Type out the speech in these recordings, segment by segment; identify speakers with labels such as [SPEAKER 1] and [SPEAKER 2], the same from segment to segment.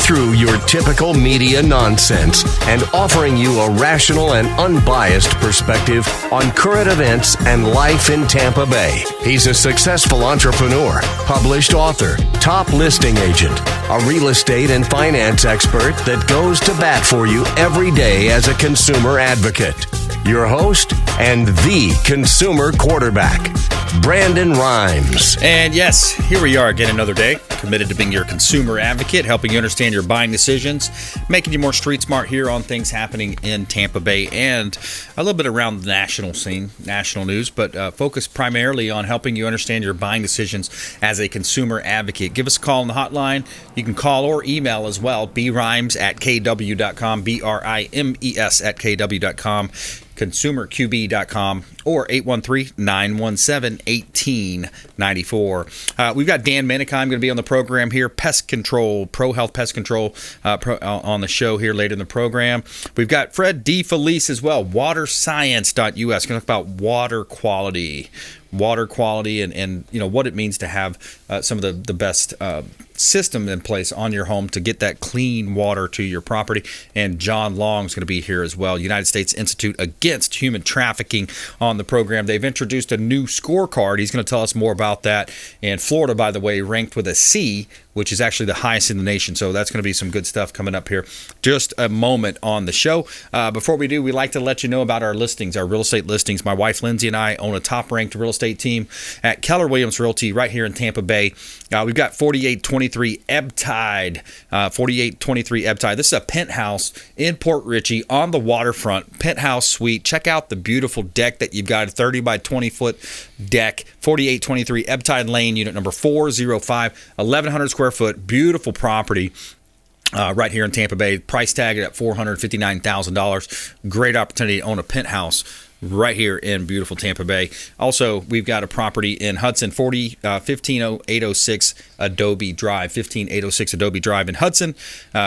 [SPEAKER 1] through your typical media nonsense and offering you a rational and unbiased perspective on current events and life in Tampa Bay. He's a successful entrepreneur, published author, top listing agent, a real estate and finance expert that goes to bat for you every day as a consumer advocate. Your host and the consumer quarterback, Brandon Rhymes.
[SPEAKER 2] And yes, here we are again another day, committed to being your consumer advocate, helping you understand your buying decisions, making you more street smart here on things happening in Tampa Bay and a little bit around the national scene, national news, but focus primarily on helping you understand your buying decisions as a consumer advocate. Give us a call on the hotline. You can call or email as well, brimes@kw.com, BRIMES@kw.com. consumerqb.com or 813-917-1894. We've got Dan Manikheim going to be on the program here, Pest Control, ProHealth Pest Control on the show here later in the program. We've got Fred DEFELICE as well, WATERSCIENCE.us, going to talk about water quality and you know what it means to have some of the best system in place on your home to get that clean water to your property. And John Long is going to be here as well, United States Institute Against Human Trafficking on the program. They've introduced a new scorecard. He's going to tell us more about that. And Florida, by the way, ranked with a C, which is actually the highest in the nation. So that's going to be some good stuff coming up here. Just a moment on the show. Before we do, we like to let you know about our listings, our real estate listings. My wife, Lindsay, and I own a top-ranked real estate team at Keller Williams Realty right here in Tampa Bay. We've got 4823 Ebbtide, 4823 Ebbtide. This is a penthouse in Port Richey on the waterfront, penthouse suite. Check out the beautiful deck that you've got, a 30 by 20-foot deck, 4823 Ebbtide Lane, unit number 405, 1,100 square foot, beautiful property. Right here in Tampa Bay, price tagged at $459,000. Great opportunity to own a penthouse right here in beautiful Tampa Bay. Also, we've got a property in Hudson, 15806 Adobe Drive, 15806 Adobe Drive in Hudson.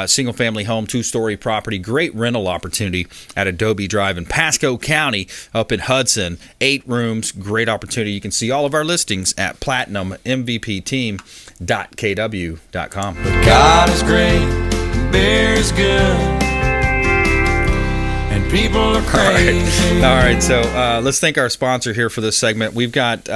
[SPEAKER 2] Single-family home, two-story property. Great rental opportunity at Adobe Drive in Pasco County up in Hudson. 8 rooms, great opportunity. You can see all of our listings at platinummvpteam.kw.com.
[SPEAKER 3] God is great, beer is good, and people are crazy.
[SPEAKER 2] All right, so let's thank our sponsor here for this segment. We've got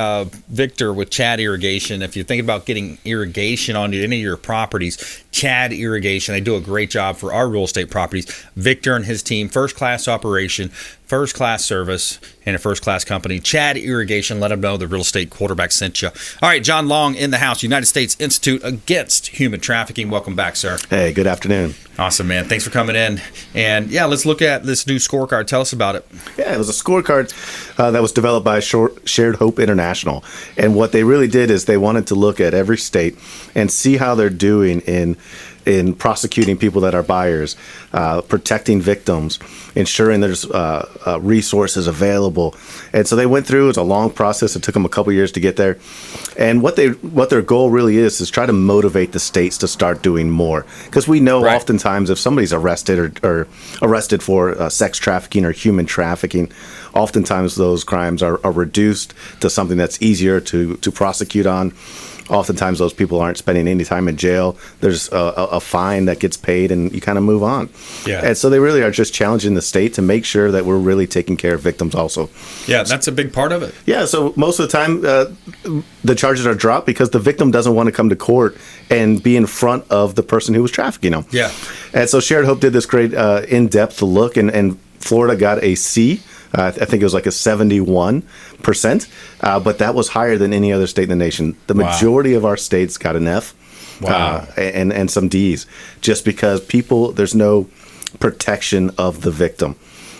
[SPEAKER 2] Victor with Chad Irrigation. If you're thinking about getting irrigation on any of your properties, Chad Irrigation, they do a great job for our real estate properties. Victor and his team, first-class operation, first-class service, and a first-class company. Chad Irrigation, let them know the real estate quarterback sent you. All right, John Long in the house, United States Institute Against Human Trafficking. Welcome back, sir.
[SPEAKER 4] Hey, good afternoon.
[SPEAKER 2] Awesome, man. Thanks for coming in. And, yeah, let's look at this new scorecard. Tell us about it.
[SPEAKER 4] Yeah, it was a scorecard that was developed by Shared Hope International. And what they really did is they wanted to look at every state and see how they're doing in prosecuting people that are buyers, protecting victims, ensuring there's resources available. And so they went through. It was a long process. It took them a couple years to get there. And what their goal really is try to motivate the states to start doing more. Because we know oftentimes if somebody's arrested or arrested for sex trafficking or human trafficking, oftentimes those crimes are reduced to something that's easier to prosecute on. Oftentimes those people aren't spending any time in jail. There's a fine that gets paid and you kind of move on.
[SPEAKER 2] Yeah.
[SPEAKER 4] And so they really are just challenging the state to make sure that we're really taking care of victims also.
[SPEAKER 2] Yeah, that's a big part of it.
[SPEAKER 4] Yeah, so most of the time the charges are dropped because the victim doesn't want to come to court and be in front of the person who was trafficking them.
[SPEAKER 2] Yeah.
[SPEAKER 4] And so Shared Hope did this great in-depth look, and Florida got a C. I think it was like a 71%, but that was higher than any other state in the nation. The majority of our states got an F, and some Ds, just because there's no protection of the victim.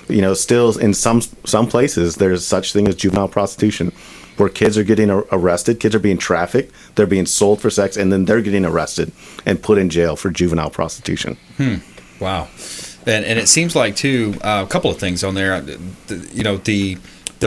[SPEAKER 4] You know, still in some places there's such thing as juvenile prostitution, where kids are getting arrested, kids are being trafficked, they're being sold for sex, and then they're getting arrested and put in jail for juvenile prostitution.
[SPEAKER 2] Wow. And it seems like, too, a couple of things on there. The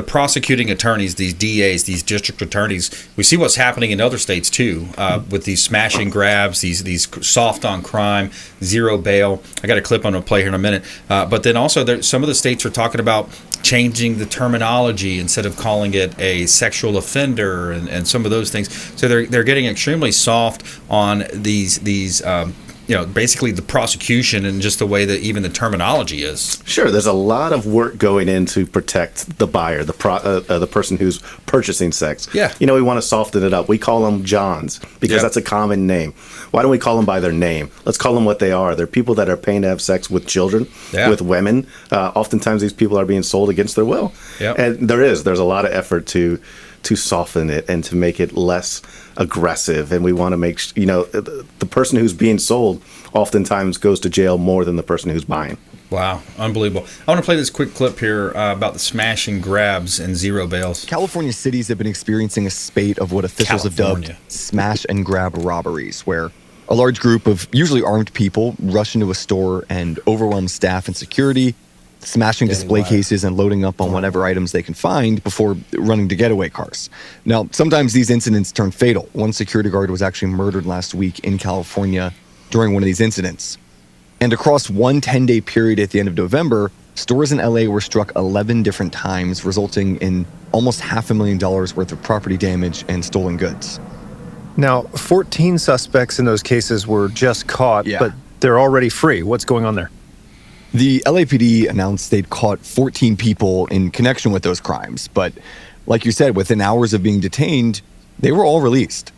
[SPEAKER 2] prosecuting attorneys, these DAs, these district attorneys, we see what's happening in other states, too, with these smash and grabs, these soft on crime, zero bail. I got a clip I'm going to play here in a minute. But then also some of the states are talking about changing the terminology instead of calling it a sexual offender and some of those things. So they're getting extremely soft on these basically the prosecution and just the way that even the terminology is.
[SPEAKER 4] Sure, there's a lot of work going in to protect the buyer, the person who's purchasing sex.
[SPEAKER 2] Yeah.
[SPEAKER 4] We want to soften it up. We call them Johns because that's a common name. Why don't we call them by their name? Let's call them what they are. They're people that are paying to have sex with children, with women. Oftentimes these people are being sold against their will.
[SPEAKER 2] Yep.
[SPEAKER 4] And there's a lot of effort to soften it and to make it less aggressive. And we want to make, the person who's being sold oftentimes goes to jail more than the person who's buying.
[SPEAKER 2] Wow, unbelievable. I want to play this quick clip here about the smash and grabs and zero bails.
[SPEAKER 5] California cities have been experiencing a spate of what officials have dubbed smash and grab robberies, where a large group of usually armed people rush into a store and overwhelm staff and security, smashing display cases and loading up on whatever items they can find before running to getaway cars. Now, sometimes these incidents turn fatal. One security guard was actually murdered last week in California during one of these incidents. And across one 10-day period at the end of November, stores in LA were struck 11 different times, resulting in almost $500,000 worth of property damage and stolen goods.
[SPEAKER 6] Now, 14 suspects in those cases were just caught, but they're already free. What's going on there?
[SPEAKER 5] The LAPD announced they'd caught 14 people in connection with those crimes, but like you said, within hours of being detained, they were all released.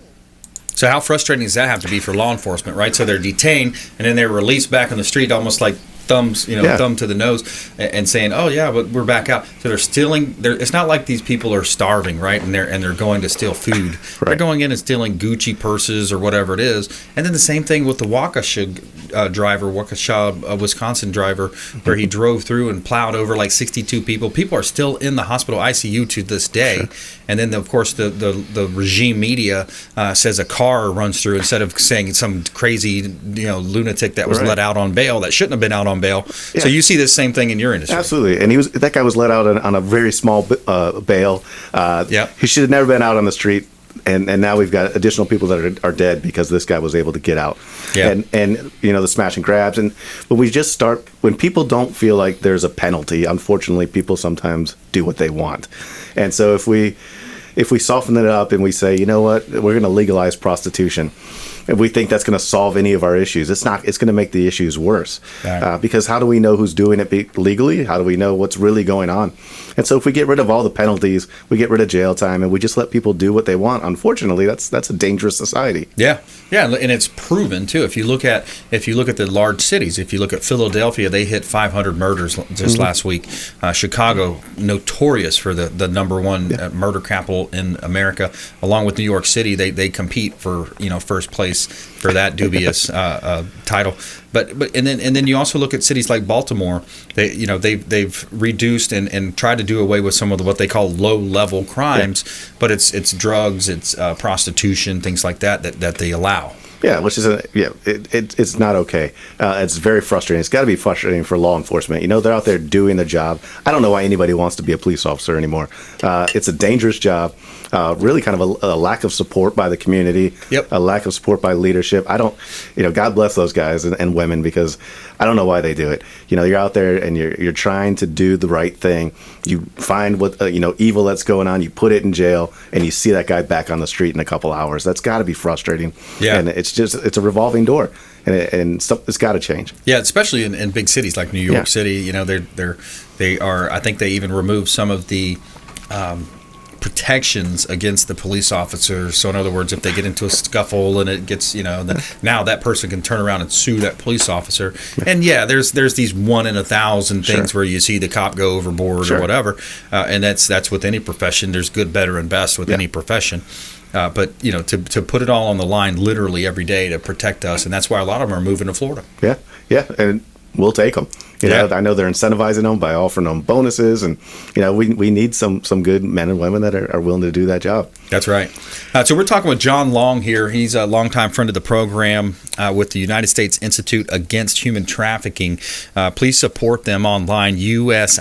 [SPEAKER 2] So how frustrating does that have to be for law enforcement, right? So they're detained and then they're released back on the street, almost like thumb to the nose, and saying, "Oh yeah, but we're back out." So they're stealing. It's not like these people are starving, right? And they're going to steal food. Right. They're going in and stealing Gucci purses or whatever it is. And then the same thing with the Waukesha, Wisconsin driver, where he drove through and plowed over like 62 people. People are still in the hospital ICU to this day. Sure. And then of course the regime media says a car runs through instead of saying some crazy lunatic that was let out on bail that shouldn't have been out on bail. Yeah. So you see the same thing in your industry.
[SPEAKER 4] Absolutely. And that guy was let out on a very small bail. He should have never been out on the street. And now we've got additional people that are dead because this guy was able to get out. Yeah. And the smash and grabs. And when we just start, when people don't feel like there's a penalty, unfortunately, people sometimes do what they want. And so if we soften it up and we say, you know what, we're going to legalize prostitution, and we think that's going to solve any of our issues, it's not. It's going to make the issues worse. Right. Because how do we know who's doing it legally? How do we know what's really going on? And so if we get rid of all the penalties, we get rid of jail time, and we just let people do what they want, unfortunately, that's a dangerous society.
[SPEAKER 2] Yeah, and it's proven too. If you look at the large cities, if you look at Philadelphia, they hit 500 murders just last week. Chicago, notorious for the number one murder capital in America, along with New York City, they compete for first place for that dubious title. But and then you also look at cities like Baltimore. They've reduced and tried to do away with some of what they call low level crimes, but it's drugs, it's prostitution, things like that they allow.
[SPEAKER 4] Yeah, which is it's not okay. It's very frustrating. It's got to be frustrating for law enforcement. They're out there doing their job. I don't know why anybody wants to be a police officer anymore. It's a dangerous job. Really kind of a lack of support by the community. Yep. A lack of support by leadership. I don't, God bless those guys and women, because I don't know why they do it. You're out there and you're trying to do the right thing. You find what evil that's going on. You put it in jail, and you see that guy back on the street in a couple hours. That's got to be frustrating. Yeah. And it's a revolving door, and stuff, it's got to change.
[SPEAKER 2] Yeah, especially in big cities like New York City. They are. I think they even removed some of the protections against the police officers. So in other words, if they get into a scuffle and it gets, now that person can turn around and sue that police officer. And there's these 1 in 1,000 things where you see the cop go overboard or whatever. And that's with any profession. There's good, better, and best with any profession. But to put it all on the line literally every day to protect us, and that's why a lot of them are moving to Florida.
[SPEAKER 4] Yeah, and we'll take them. I know they're incentivizing them by offering them bonuses, and we need some good men and women that are willing to do that job.
[SPEAKER 2] That's right. So we're talking with John Long here. He's a longtime friend of the program with the United States Institute Against Human Trafficking. Please support them online, usiaht.org.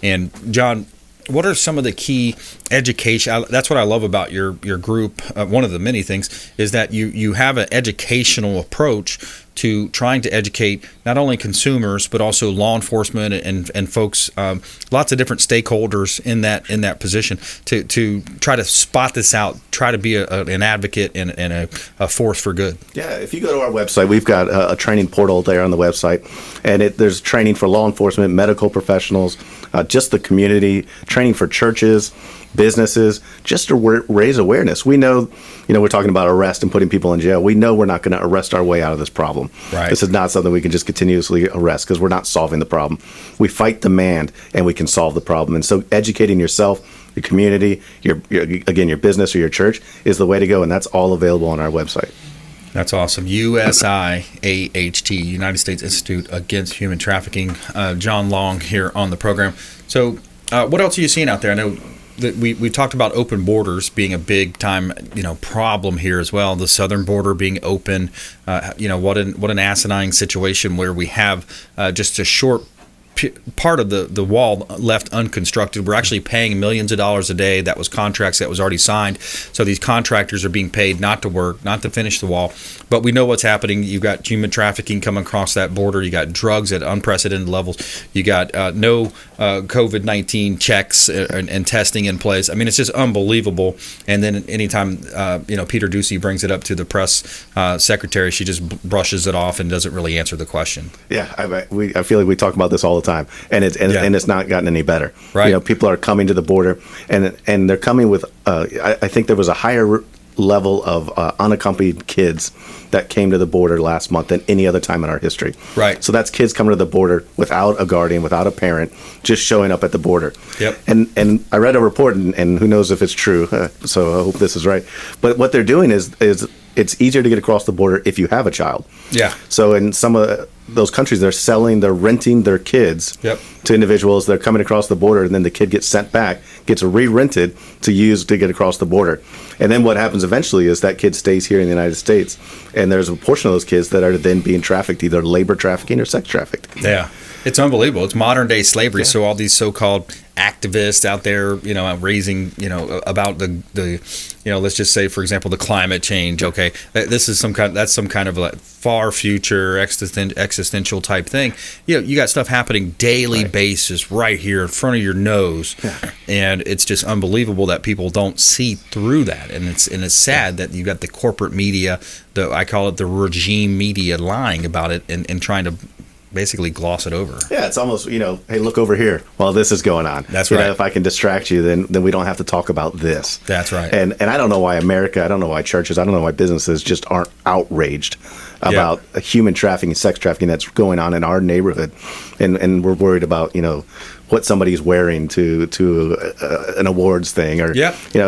[SPEAKER 2] And John, what are some of the key education. That's what I love about your group. One of the many things is that you have an educational approach to trying to educate not only consumers but also law enforcement and folks, lots of different stakeholders in that position to try to spot this out, try to be an advocate and a force for good.
[SPEAKER 4] Yeah, if you go to our website, we've got a training portal there on the website, and there's training for law enforcement, medical professionals, just the community, training for churches, businesses, just to raise awareness. We know, we're talking about arrest and putting people in jail. We know we're not going to arrest our way out of this problem.
[SPEAKER 2] Right.
[SPEAKER 4] This is not something we can just continuously arrest because we're not solving the problem. We fight demand and we can solve the problem. And so educating yourself, your community, your business or your church is the way to go. And that's all available on our website.
[SPEAKER 2] That's awesome. USIAHT, United States Institute Against Human Trafficking. John Long here on the program. So what else are you seeing out there? I know that we talked about open borders being a big time problem here as well. The southern border being open, what an asinine situation where we have just a short part of the wall left unconstructed. We're actually paying millions of dollars a day. That was contracts that was already signed. So these contractors are being paid not to work, not to finish the wall. But we know what's happening. You've got human trafficking coming across that border. You got drugs at unprecedented levels. You got no COVID-19 checks and testing in place. I mean, it's just unbelievable. And then anytime Peter Ducey brings it up to the press secretary, she just brushes it off and doesn't really answer the question.
[SPEAKER 4] Yeah, I feel like we talk about this all the time, and it's not gotten any better.
[SPEAKER 2] Right.
[SPEAKER 4] People are coming to the border, and they're coming with. I think there was a higher level of unaccompanied kids that came to the border last month than any other time in our history.
[SPEAKER 2] Right.
[SPEAKER 4] So that's kids coming to the border without a guardian, without a parent, just showing up at the border.
[SPEAKER 2] Yep.
[SPEAKER 4] And I read a report, and who knows if it's true. So I hope this is right. But what they're doing is it's easier to get across the border if you have a child.
[SPEAKER 2] Yeah.
[SPEAKER 4] So in some of those countries, they're renting their kids to individuals. They're coming across the border, and then the kid gets sent back, gets re-rented to use to get across the border. And then what happens eventually is that kid stays here in the United States, and there's a portion of those kids that are then being trafficked, either labor trafficking or sex trafficked.
[SPEAKER 2] Yeah. It's unbelievable. It's modern day slavery. Yeah. So all these so-called activists out there, raising, about the let's just say, for example, the climate change. Okay, that's some kind of like far future existential type thing. You got stuff happening daily basis right here in front of your nose, and it's just unbelievable that people don't see through that. And it's sad that you got the corporate media, I call it the regime media, lying about it and trying to basically gloss it over. Yeah,
[SPEAKER 4] it's almost, hey, look over here while this is going on.
[SPEAKER 2] That's right.
[SPEAKER 4] If I can distract you, then we don't have to talk about this.
[SPEAKER 2] That's right.
[SPEAKER 4] And I don't know why America, I don't know why churches, I don't know why businesses just aren't outraged about human trafficking, sex trafficking that's going on in our neighborhood. And we're worried about, what somebody's wearing to an awards thing, or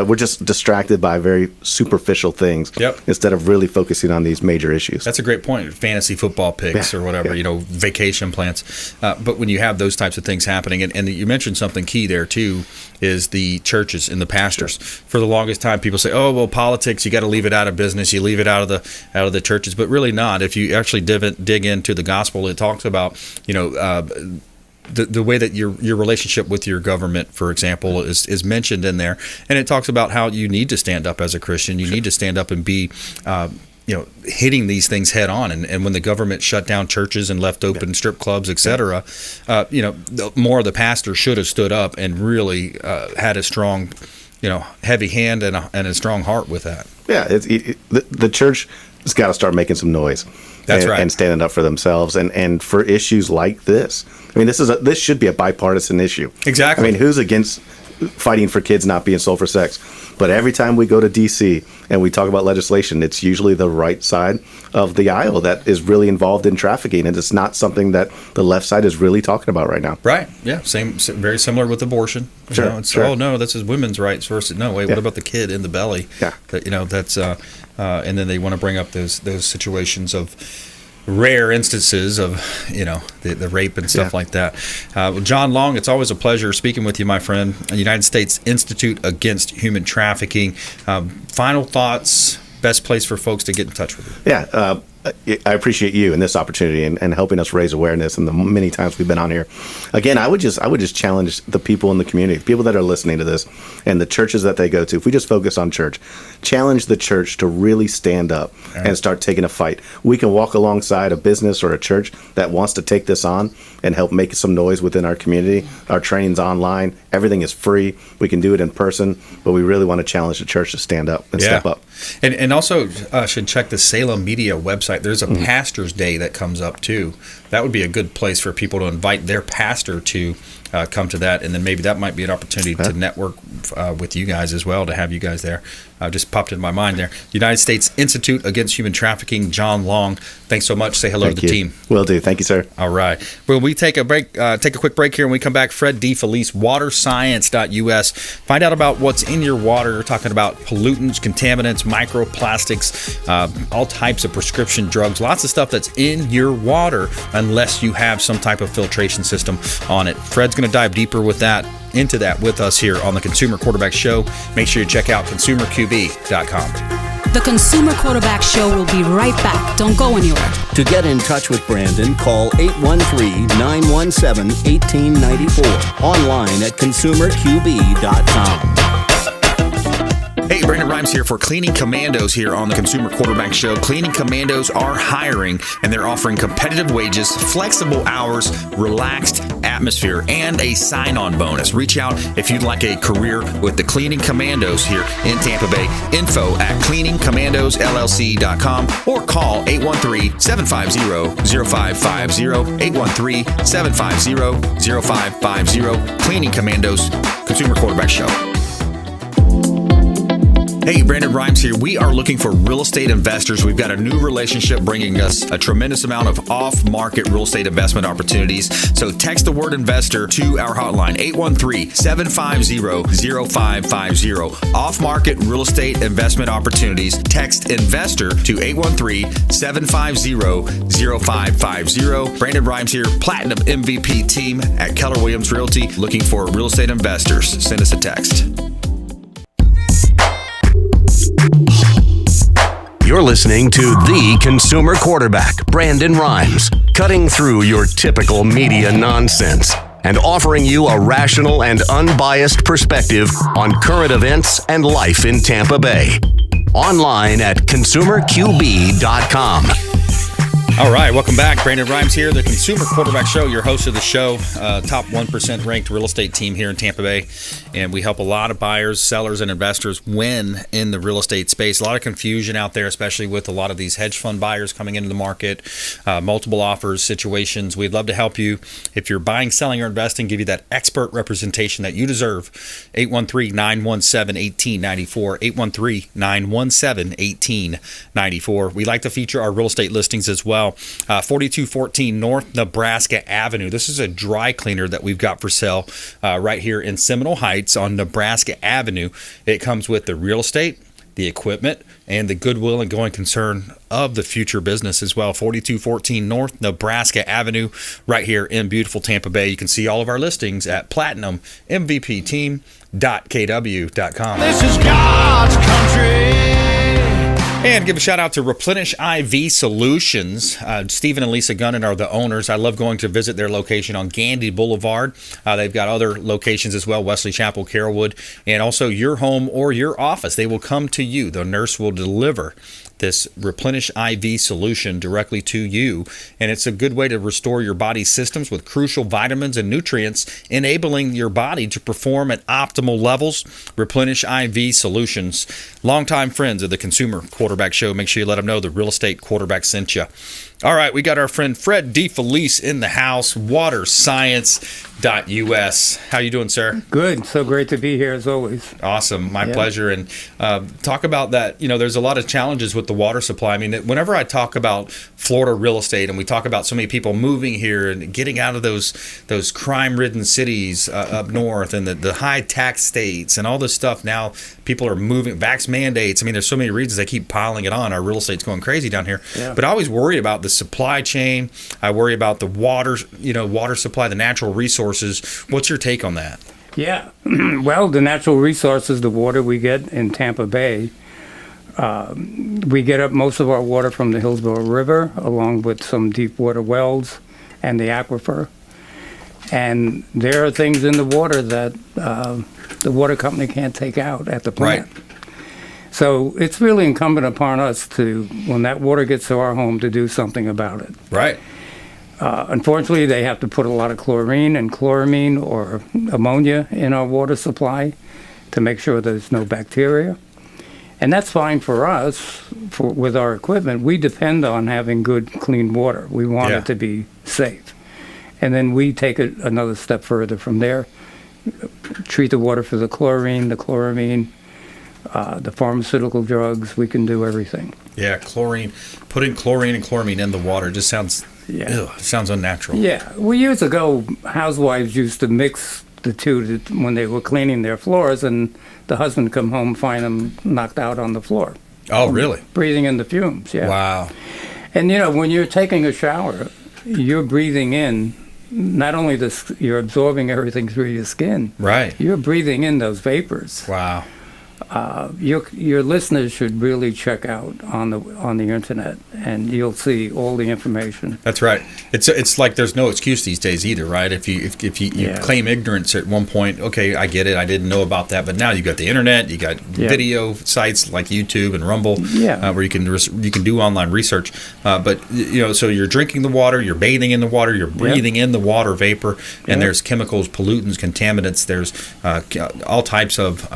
[SPEAKER 4] we're just distracted by very superficial things instead of really focusing on these major issues.
[SPEAKER 2] That's a great point. Fantasy football picks or whatever, vacation plans. But when you have those types of things happening, and you mentioned something key there too, is the churches and the pastors. For the longest time, people say, "Oh, well, politics, you got to leave it out of business, you leave it out of the churches," but really not. If you actually dig into the gospel, it talks about the way that your relationship with your government, for example, is mentioned in there, and it talks about how you need to stand up as a Christian. You need to stand up and be, hitting these things head on. And when the government shut down churches and left open strip clubs, etc., more of the pastors should have stood up and really had a strong, heavy hand and a strong heart with that.
[SPEAKER 4] Yeah, the church has got to start making some noise.
[SPEAKER 2] That's right.
[SPEAKER 4] And standing up for themselves and for issues like this. I mean, this should be a bipartisan issue.
[SPEAKER 2] Exactly.
[SPEAKER 4] I mean, who's against fighting for kids not being sold for sex? But every time we go to D.C. and we talk about legislation, it's usually the right side of the aisle that is really involved in trafficking, and it's not something that the left side is really talking about right now.
[SPEAKER 2] Right. Yeah. Very similar with abortion.
[SPEAKER 4] Sure.
[SPEAKER 2] Oh no, this is women's rights versus no. Wait, what about the kid in the belly?
[SPEAKER 4] Yeah.
[SPEAKER 2] That's and then they want to bring up those situations of rare instances of the rape and stuff like that. Well, John Long, it's always a pleasure speaking with you, my friend. United States Institute Against Human Trafficking. Final thoughts, best place for folks to get in touch with you.
[SPEAKER 4] Yeah, I appreciate you and this opportunity and helping us raise awareness and the many times we've been on here. Again, I would just challenge the people in the community, people that are listening to this, and the churches that they go to. If we just focus on church, challenge the church to really stand up and start taking a fight. We can walk alongside a business or a church that wants to take this on and help make some noise within our community. Our training's online. Everything is free. We can do it in person, but we really want to challenge the church to stand up and step up.
[SPEAKER 2] And also should check the Salem Media website. There's a Pastor's Day that comes up too. That would be a good place for people to invite their pastor to come to that, and then maybe that might be an opportunity to network with you guys as well, to have you guys there. Just popped in my mind there. United States Institute Against Human Trafficking, John Long. Thanks so much. Say hello to the team.
[SPEAKER 4] Will do. Thank you, sir.
[SPEAKER 2] All right. Well, we take a break, take a quick break here, and we come back. Fred DeFelice, WaterScience.us. Find out about what's in your water. We're talking about pollutants, contaminants, microplastics, all types of prescription drugs, lots of stuff that's in your water unless you have some type of filtration system on it. Fred's going to dive deeper into that with us here on the Consumer Quarterback Show. Make sure you check out consumerqb.com.
[SPEAKER 7] The Consumer Quarterback Show will be right back. Don't go anywhere.
[SPEAKER 1] To get in touch with Brandon, call 813-917-1894. Online at consumerqb.com.
[SPEAKER 2] Hey, Brandon Rhymes here for Cleaning Commandos here on the Consumer Quarterback Show. Cleaning Commandos are hiring, and they're offering competitive wages, flexible hours, relaxed atmosphere, and a sign-on bonus. Reach out if you'd like a career with the Cleaning Commandos here in Tampa Bay. Info at cleaningcommandosllc.com or call 813-750-0550, 813-750-0550. Cleaning Commandos, Consumer Quarterback Show. Hey, Brandon Rhymes here. We are looking for real estate investors. We've got a new relationship bringing us a tremendous amount of off-market real estate investment opportunities. So text the word investor to our hotline, 813-750-0550. Off-market real estate investment opportunities. Text investor to 813-750-0550. Brandon Rhymes here, Platinum MVP team at Keller Williams Realty, looking for real estate investors. Send us a text.
[SPEAKER 1] You're listening to the Consumer Quarterback, Brandon Rhymes, cutting through your typical media nonsense and offering you a rational and unbiased perspective on current events and life in Tampa Bay. Online at consumerqb.com.
[SPEAKER 2] All right, welcome back. Brandon Rhymes here, the Consumer Quarterback Show, your host of the show, top 1% ranked real estate team here in Tampa Bay. And we help a lot of buyers, sellers, and investors win in the real estate space. A lot of confusion out there, especially with a lot of these hedge fund buyers coming into the market, multiple offers, situations. We'd love to help you if you're buying, selling, or investing, give you that expert representation that you deserve. 813-917-1894, 813-917-1894. We like to feature our real estate listings as well. 4214 North Nebraska Avenue. This is a dry cleaner that we've got for sale right here in Seminole Heights on Nebraska Avenue. It comes with the real estate, the equipment, and the goodwill and going concern of the future business as well. 4214 North Nebraska Avenue right here in beautiful Tampa Bay. You can see all of our listings at platinummvpteam.kw.com.
[SPEAKER 3] This is God's country.
[SPEAKER 2] And give a shout out to Replenish IV Solutions. Stephen and Lisa Gunnan are the owners. I love going to visit their location on Gandy Boulevard. They've got other locations as well, Wesley Chapel, Carrollwood, and also your home or your office. They will come to you. The nurse will deliver this Replenish IV solution directly to you, and it's a good way to restore your body's systems with crucial vitamins and nutrients, enabling your body to perform at optimal levels. Replenish IV Solutions, longtime friends of the Consumer Quarterback Show. Make sure you let them know the Real Estate Quarterback sent you. All right, we got our friend Fred DeFelice in the house, WaterScience.us. How you doing, sir?
[SPEAKER 8] Good. So great to be here as always.
[SPEAKER 2] Awesome. My pleasure. And talk about that. You know, there's a lot of challenges with the water supply. I mean, whenever I talk about Florida real estate and we talk about so many people moving here and getting out of those crime-ridden cities up north and the high tax states and all this stuff, now people are moving, vax mandates. I mean, there's so many reasons they keep piling it on. Our real estate's going crazy down here. Yeah. But I always worry about the supply chain. I worry about the water supply, the natural resources. What's your take on that?
[SPEAKER 8] Yeah. Well, the natural resources, the water we get in Tampa Bay, We get up most of our water from the Hillsborough River, along with some deep water wells and the aquifer. And there are things in the water that the water company can't take out at the plant.
[SPEAKER 2] Right.
[SPEAKER 8] So it's really incumbent upon us to, when that water gets to our home, to do something about it.
[SPEAKER 2] Right.
[SPEAKER 8] Unfortunately, they have to put a lot of chlorine and chloramine or ammonia in our water supply to make sure there's no bacteria. And that's fine for us with our equipment. We depend on having good, clean water. We want it to be safe. And then we take it another step further from there, treat the water for the chlorine, the chloramine, the pharmaceutical drugs. We can do everything.
[SPEAKER 2] Yeah, chlorine. Putting chlorine and chloramine in the water just sounds sounds unnatural.
[SPEAKER 8] Yeah. Well, years ago, housewives used to mix the two when they were cleaning their floors, and the husband come home, find them knocked out on the floor.
[SPEAKER 2] Oh, really?
[SPEAKER 8] Breathing in the fumes, yeah.
[SPEAKER 2] Wow.
[SPEAKER 8] And, when you're taking a shower, you're breathing in, not only you're absorbing everything through your skin.
[SPEAKER 2] Right.
[SPEAKER 8] You're breathing in those vapors.
[SPEAKER 2] Wow.
[SPEAKER 8] Your listeners should really check out on the internet, and you'll see all the information.
[SPEAKER 2] That's right. It's like there's no excuse these days either, right? If you claim ignorance at one point, okay, I get it, I didn't know about that, but now you got the internet, you got video sites like YouTube and Rumble, where you can do online research. But so you're drinking the water, you're bathing in the water, you're breathing in the water vapor, and there's chemicals, pollutants, contaminants. There's all types of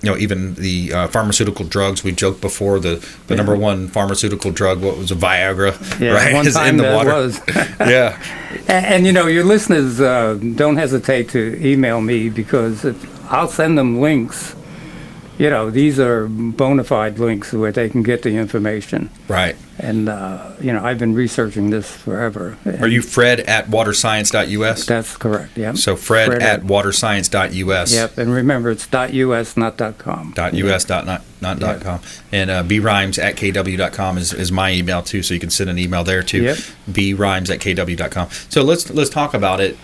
[SPEAKER 2] even the pharmaceutical drugs. We joked before the number one pharmaceutical drug, what was a Viagra, right?
[SPEAKER 8] One
[SPEAKER 2] is
[SPEAKER 8] time
[SPEAKER 2] in the
[SPEAKER 8] that
[SPEAKER 2] water.
[SPEAKER 8] was.
[SPEAKER 2] Yeah.
[SPEAKER 8] And your listeners, don't hesitate to email me, because I'll send them links. These are bona fide links where they can get the information.
[SPEAKER 2] Right.
[SPEAKER 8] And, I've been researching this forever.
[SPEAKER 2] Are you Fred at waterscience.us?
[SPEAKER 8] That's correct, yeah.
[SPEAKER 2] So Fred at waterscience.us.
[SPEAKER 8] Yep, and remember, it's .us, not .com.
[SPEAKER 2] .us, not .com. And brimes at kw.com is my email, too, so you can send an email there, too.
[SPEAKER 8] Yep.
[SPEAKER 2] brimes at kw.com. So let's talk about it,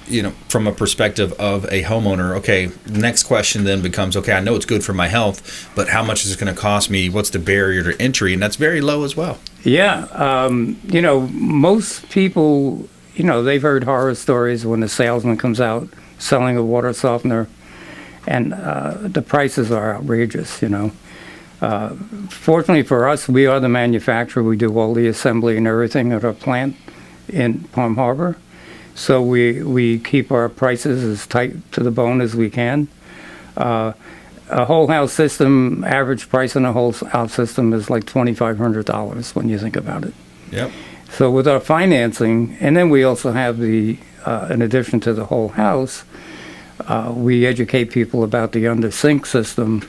[SPEAKER 2] from a perspective of a homeowner. Okay, next question then becomes, okay, I know it's good for my health, but how much is it going to cost me? What's the barrier to entry? And that's very low as well.
[SPEAKER 8] Yeah, most people, they've heard horror stories when the salesman comes out selling a water softener, and the prices are outrageous, Fortunately for us, we are the manufacturer. We do all the assembly and everything at our plant in Palm Harbor. So we keep our prices as tight to the bone as we can. A whole house system, average price on a whole house system is like $2,500 when you think about it.
[SPEAKER 2] Yep.
[SPEAKER 8] So with our financing, and then we also have in addition to the whole house, we educate people about the under sink system.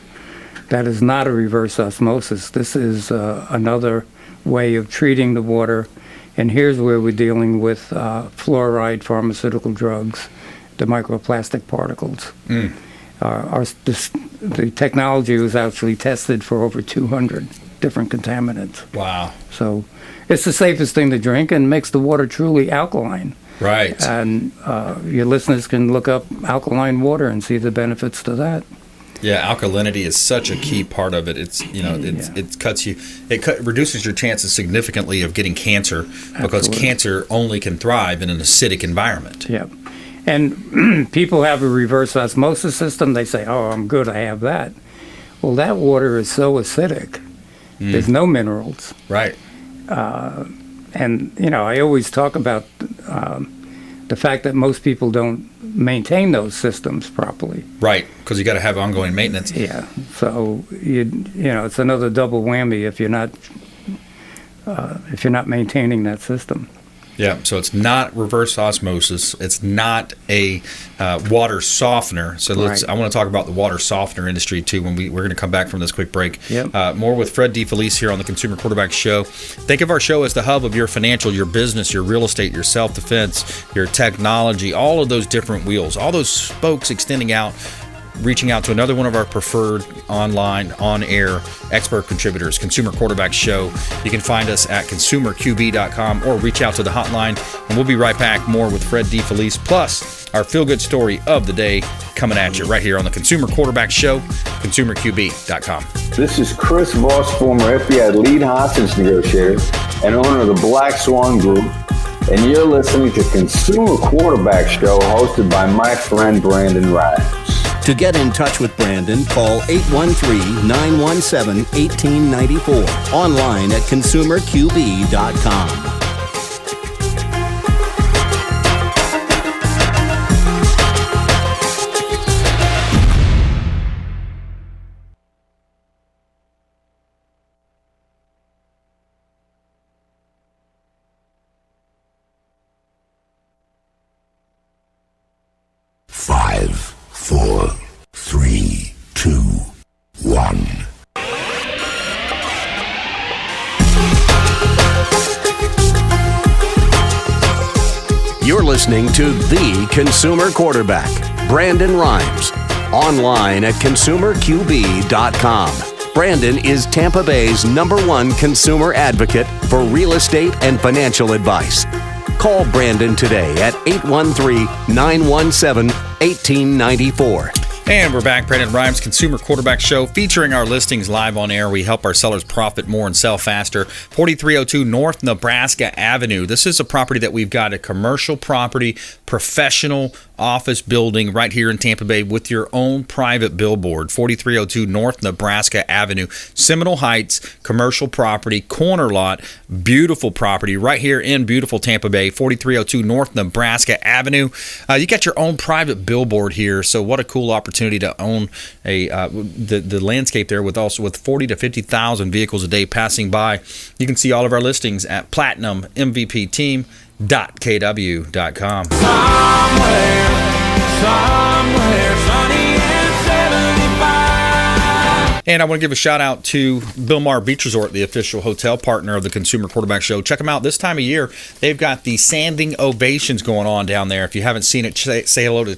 [SPEAKER 8] That is not a reverse osmosis. This is another way of treating the water. And here's where we're dealing with fluoride, pharmaceutical drugs, the microplastic particles. The technology was actually tested for over 200 different contaminants.
[SPEAKER 2] Wow.
[SPEAKER 8] So it's the safest thing to drink and makes the water truly alkaline.
[SPEAKER 2] Right.
[SPEAKER 8] And your listeners can look up alkaline water and see the benefits to that.
[SPEAKER 2] Yeah, alkalinity is such a key part of it. It's it reduces your chances significantly of getting cancer, because cancer only can thrive in an acidic environment.
[SPEAKER 8] Yeah. And people have a reverse osmosis system. They say, oh, I'm good, I have that. Well, that water is so acidic. There's no minerals.
[SPEAKER 2] Right.
[SPEAKER 8] And, I always talk about the fact that most people don't maintain those systems properly.
[SPEAKER 2] Right, because you got to have ongoing maintenance.
[SPEAKER 8] Yeah. So, it's another double whammy if you're not maintaining that system.
[SPEAKER 2] Yeah, so it's not reverse osmosis. It's not a water softener. So I want to talk about the water softener industry too when we're going to come back from this quick break.
[SPEAKER 8] Yep.
[SPEAKER 2] More with Fred DeFelice here on the Consumer Quarterback Show. Think of our show as the hub of your financial, your business, your real estate, your self-defense, your technology, all of those different wheels, all those spokes extending out reaching out to another one of our preferred online, on-air expert contributors, Consumer Quarterback Show. You can find us at consumerqb.com or reach out to the hotline, and we'll be right back more with Fred DeFelice, plus our feel-good story of the day coming at you right here on the Consumer Quarterback Show, consumerqb.com.
[SPEAKER 9] This is Chris Voss, former FBI lead hostage negotiator and owner of the Black Swan Group, and you're listening to Consumer Quarterback Show hosted by my friend Brandon Rhymes.
[SPEAKER 1] To get in touch with Brandon, call 813-917-1894. Online at consumerqb.com.
[SPEAKER 10] Five, four, three, two, one.
[SPEAKER 1] You're listening to The Consumer Quarterback, Brandon Rhymes. Online at consumerqb.com. Brandon is Tampa Bay's #1 consumer advocate for real estate and financial advice. Call Brandon today at 813-917-1894.
[SPEAKER 2] And we're back. Brandon Rhymes, Consumer Quarterback Show, featuring our listings live on air. We help our sellers profit more and sell faster. 4302 North Nebraska Avenue. This is a property that we've got, a commercial property, professional office building right here in Tampa Bay with your own private billboard. 4302 North Nebraska Avenue. Seminole Heights, commercial property, corner lot, beautiful property right here in beautiful Tampa Bay. 4302 North Nebraska Avenue. You got your own private billboard here, so what a cool opportunity to own the landscape there with 40 to 50,000 vehicles a day passing by. You can see all of our listings at platinummvpteam.kw.com.
[SPEAKER 3] Somewhere sunny and 75.
[SPEAKER 2] And I want to give a shout out to Bilmar Beach Resort, the official hotel partner of the Consumer Quarterback Show. Check them out this time of year. They've got the standing ovations going on down there. If you haven't seen it, say hello to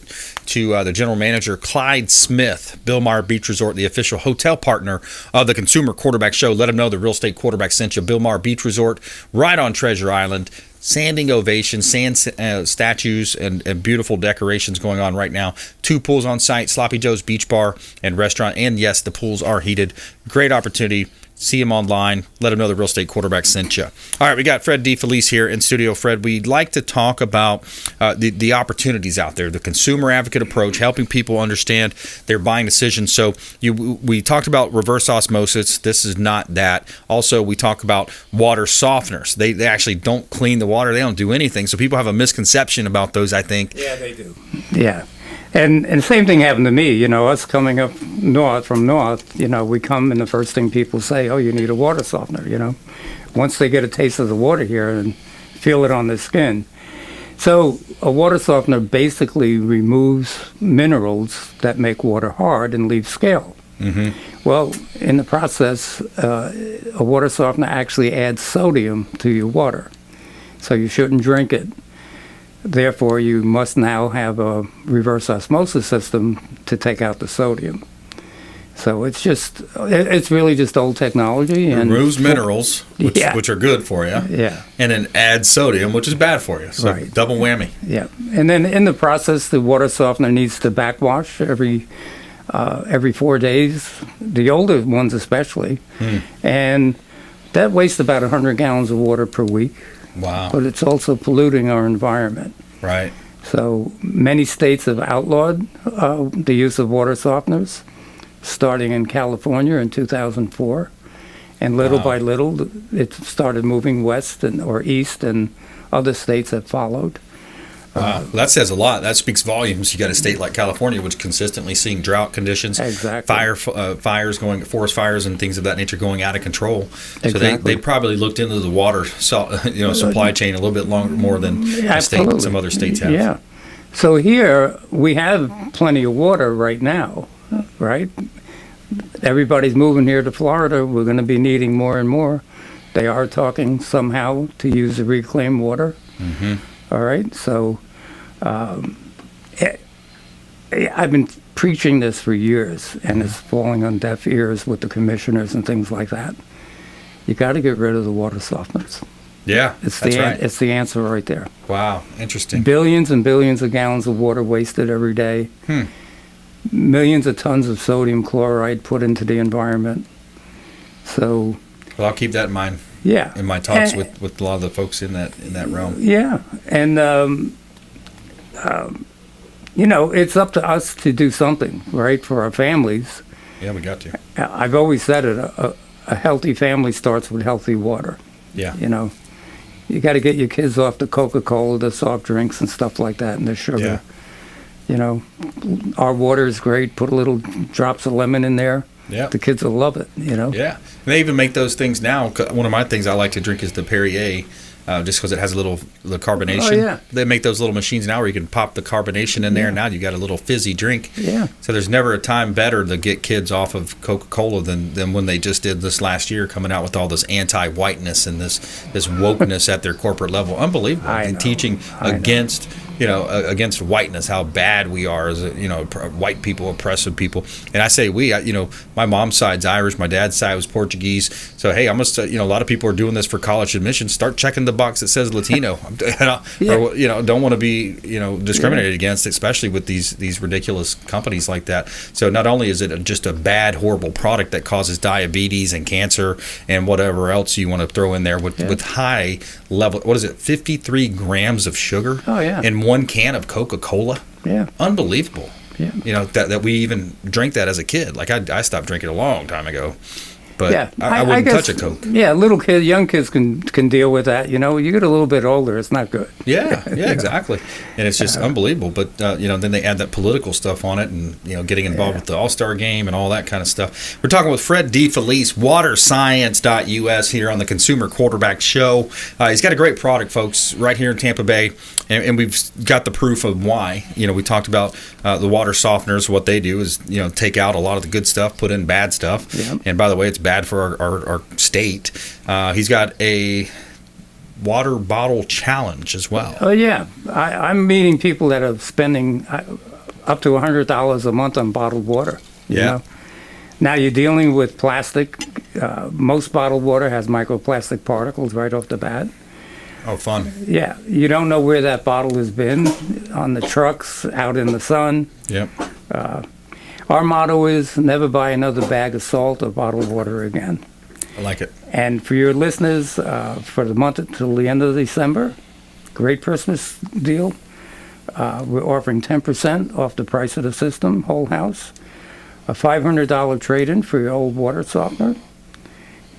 [SPEAKER 2] the general manager, Clyde Smith. Bilmar Beach Resort, the official hotel partner of the Consumer Quarterback Show. Let them know the real estate quarterback sent you. Bilmar Beach Resort, right on Treasure Island. Standing ovations, sand statues, and beautiful decorations going on right now. 2 pools on site, Sloppy Joe's Beach Bar and Restaurant. And yes, the pools are heated. Great opportunity. See him online. Let him know the real estate quarterback sent you. All right, we got Fred DeFelice here in studio. Fred, we'd like to talk about the opportunities out there, the consumer advocate approach, helping people understand their buying decisions. So we talked about reverse osmosis. This is not that. Also, we talk about water softeners. They actually don't clean the water. They don't do anything. So people have a misconception about those, I think.
[SPEAKER 8] Yeah, they do. Yeah. And same thing happened to me, us coming up from north, we come and the first thing people say, oh, you need a water softener, once they get a taste of the water here and feel it on their skin. So a water softener basically removes minerals that make water hard and leave scale.
[SPEAKER 2] Mm-hmm.
[SPEAKER 8] Well, in the process, a water softener actually adds sodium to your water. So you shouldn't drink it. Therefore, you must now have a reverse osmosis system to take out the sodium. So it's really just old technology.
[SPEAKER 2] It removes minerals, which are good for you.
[SPEAKER 8] Yeah.
[SPEAKER 2] And then adds sodium, which is bad for you. So
[SPEAKER 8] right.
[SPEAKER 2] Double whammy.
[SPEAKER 8] Yeah. And then in the process, the water softener needs to backwash every 4 days, the older ones especially. And that wastes about 100 gallons of water per week.
[SPEAKER 2] Wow.
[SPEAKER 8] But it's also polluting our environment.
[SPEAKER 2] Right.
[SPEAKER 8] So many states have outlawed the use of water softeners, starting in California in 2004. And little by little, it started moving west or east, and other states have followed.
[SPEAKER 2] Wow, that says a lot. That speaks volumes. You got a state like California, which is consistently seeing drought conditions, forest fires, and things of that nature going out of control. So they probably looked into the water, supply chain a little bit more than some other states have.
[SPEAKER 8] Yeah. So here we have plenty of water right now, right? Everybody's moving here to Florida. We're going to be needing more and more. They are talking somehow to use the reclaimed water. Mm-hmm. All right, so I've been preaching this for years, and it's falling on deaf ears with the commissioners and things like that. You got to get rid of the water softeners.
[SPEAKER 2] Yeah,
[SPEAKER 8] It's
[SPEAKER 2] that's right.
[SPEAKER 8] It's the answer right there.
[SPEAKER 2] Wow, interesting.
[SPEAKER 8] Billions and billions of gallons of water wasted every day. Millions of tons of sodium chloride put into the environment. So,
[SPEAKER 2] Well, I'll keep that in mind.
[SPEAKER 8] yeah.
[SPEAKER 2] In my talks with a lot of the folks in that realm.
[SPEAKER 8] Yeah, and it's up to us to do something, right, for our families.
[SPEAKER 2] Yeah, we got to.
[SPEAKER 8] I've always said it. A healthy family starts with healthy water.
[SPEAKER 2] Yeah.
[SPEAKER 8] You got to get your kids off the Coca-Cola, the soft drinks, and stuff like that, and the sugar.
[SPEAKER 2] Yeah.
[SPEAKER 8] Our water is great. Put a little drops of lemon in there.
[SPEAKER 2] Yeah.
[SPEAKER 8] The kids will love it.
[SPEAKER 2] Yeah. And they even make those things now. One of my things I like to drink is the Perrier. Just because it has the carbonation.
[SPEAKER 8] Oh, yeah.
[SPEAKER 2] They make those little machines now where you can pop the carbonation in there, and now you got a little fizzy drink.
[SPEAKER 8] Yeah.
[SPEAKER 2] So there's never a time better to get kids off of Coca-Cola than when they just did this last year, coming out with all this anti-whiteness and this wokeness at their corporate level. Unbelievable. And teaching against against whiteness, how bad we are as white people, oppressive people. And I say my mom's side's Irish, my dad's side was Portuguese. So hey, I must a lot of people are doing this for college admissions. Start checking the box that says Latino. Or don't want to be discriminated against, especially with these ridiculous companies like that. So not only is it just a bad, horrible product that causes diabetes and cancer and whatever else you want to throw in there with high level, what is it, 53 grams of sugar in one can of Coca-Cola.
[SPEAKER 8] Yeah.
[SPEAKER 2] Unbelievable.
[SPEAKER 8] Yeah.
[SPEAKER 2] That we even drank that as a kid. Like I stopped drinking a long time ago. But
[SPEAKER 8] Yeah,
[SPEAKER 2] I wouldn't
[SPEAKER 8] guess,
[SPEAKER 2] touch a Coke.
[SPEAKER 8] Yeah, little kids, young kids can deal with that. You get a little bit older, it's not good.
[SPEAKER 2] Yeah, exactly. And it's just unbelievable. But then they add that political stuff on it, and getting involved with the All-Star game and all that kind of stuff. We're talking with Fred DeFelice, WaterScience.us here on the Consumer Quarterback Show. He's got a great product, folks, right here in Tampa Bay, and we've got the proof of why. We talked about the water softeners. What they do is take out a lot of the good stuff, put in bad stuff.
[SPEAKER 8] Yep.
[SPEAKER 2] And by the way, it's bad for our state. He's got a water bottle challenge as well.
[SPEAKER 8] Oh, yeah. I'm meeting people that are spending up to $100 a month on bottled water. You know? Now you're dealing with plastic. Most bottled water has microplastic particles right off the bat.
[SPEAKER 2] Oh, fun.
[SPEAKER 8] Yeah. You don't know where that bottle has been, on the trucks, out in the sun.
[SPEAKER 2] Yep.
[SPEAKER 8] Our motto is never buy another bag of salt or bottled water again.
[SPEAKER 2] I like it.
[SPEAKER 8] And for your listeners, for the month until the end of December, great Christmas deal. We're offering 10% off the price of the system, whole house. A $500 trade-in for your old water softener.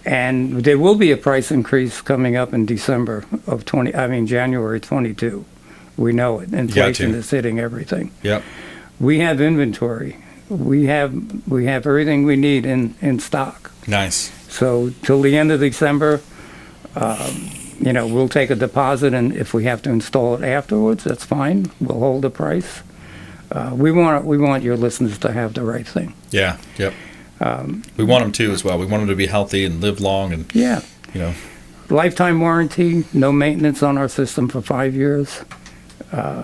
[SPEAKER 8] And there will be a price increase coming up in January 22. We know it. Inflation is hitting everything.
[SPEAKER 2] Yep.
[SPEAKER 8] We have inventory. We have everything we need in stock.
[SPEAKER 2] Nice.
[SPEAKER 8] So till the end of December, we'll take a deposit, and if we have to install it afterwards, that's fine. We'll hold the price. We want your listeners to have the right thing.
[SPEAKER 2] Yeah. Yep. We want them to as well. We want them to be healthy and live long, and
[SPEAKER 8] lifetime warranty, no maintenance on our system for 5 years,